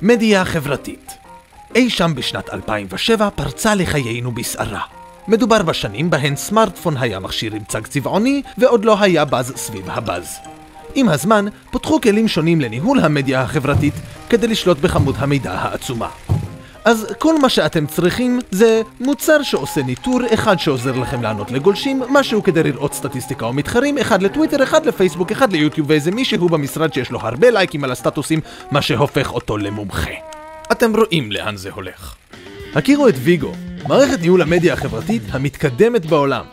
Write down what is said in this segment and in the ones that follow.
מדיה חברתית. אי שם בשנת 2007 פרצה לחיינו בסערה. מדובר בשנים בהן סמארטפון היה מכשיר עם צג צבעוני ועוד לא היה בז סביב הבז. עם הזמן פותחו כלים שונים לניהול המדיה החברתית כדי לשלוט בכמות המידע העצומה. אז כל מה שאתם צריכים זה מוצר שעושה ניטור, אחד שעוזר לכם לענות לגולשים, משהו כדי לראות סטטיסטיקה או מתחרים, אחד לטוויטר, אחד לפייסבוק, אחד ליוטיוב ואיזה מישהו במשרד שיש לו הרבה לייקים על הסטטוסים, מה שהופך אותו למומחה. אתם רואים לאן זה הולך. הכירו את ויגו, מערכת ניהול המדיה החברתית המתקדמת בעולם.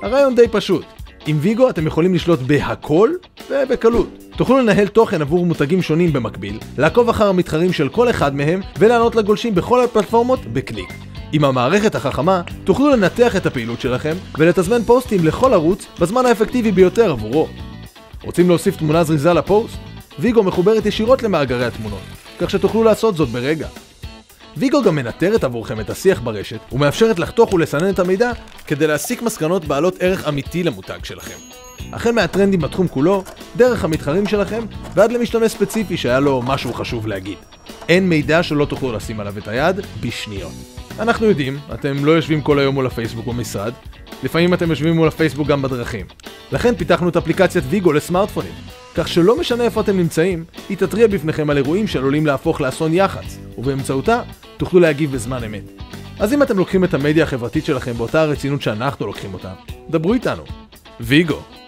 הרעיון די פשוט. עם ויגו אתם יכולים לשלוט בהכל ובקלות. תוכלו לנהל תוכן עבור מותגים שונים במקביל, לעקוב אחר המתחרים של כל אחד מהם ולענות לגולשים בכל הפלטפורמות בקליק. עם המערכת החכמה תוכלו לנתח את הפעילות שלכם ולתזמן פוסטים לכל ערוץ בזמן האפקטיבי ביותר עבורו. רוצים להוסיף תמונה זריזה לפוסט? ויגו מחוברת ישירות למאגרי התמונות, כך שתוכלו לעשות זאת ברגע. ויגו גם מנטרת עבורכם את השיח ברשת ומאפשרת לחתוך ולסנן את המידע כדי להסיק מסקנות בעלות ערך אמיתי למותג שלכם. החל מהטרנדים בתחום כולו, דרך המתחרים שלכם ועד למשתמש ספציפי שהיה לו משהו חשוב להגיד. אין מידע שלא תוכלו לשים עליו את היד בשניות. אנחנו יודעים, אתם לא יושבים כל היום מול הפייסבוק במשרד, לפעמים אתם יושבים מול הפייסבוק גם בדרכים. לכן פיתחנו את אפליקציית ויגו לסמארטפונים, כך שלא משנה איפה אתם נמצאים, היא תתריע בפניכם על אירועים שעלולים להפוך לאסון יח"צ, ובאמצעותה תוכלו להגיב בזמן אמת. אז אם אתם לוקחים את המדיה החברתית שלכם באותה הרצינות שאנחנו לוקחים אותה, דברו איתנו. ויגו.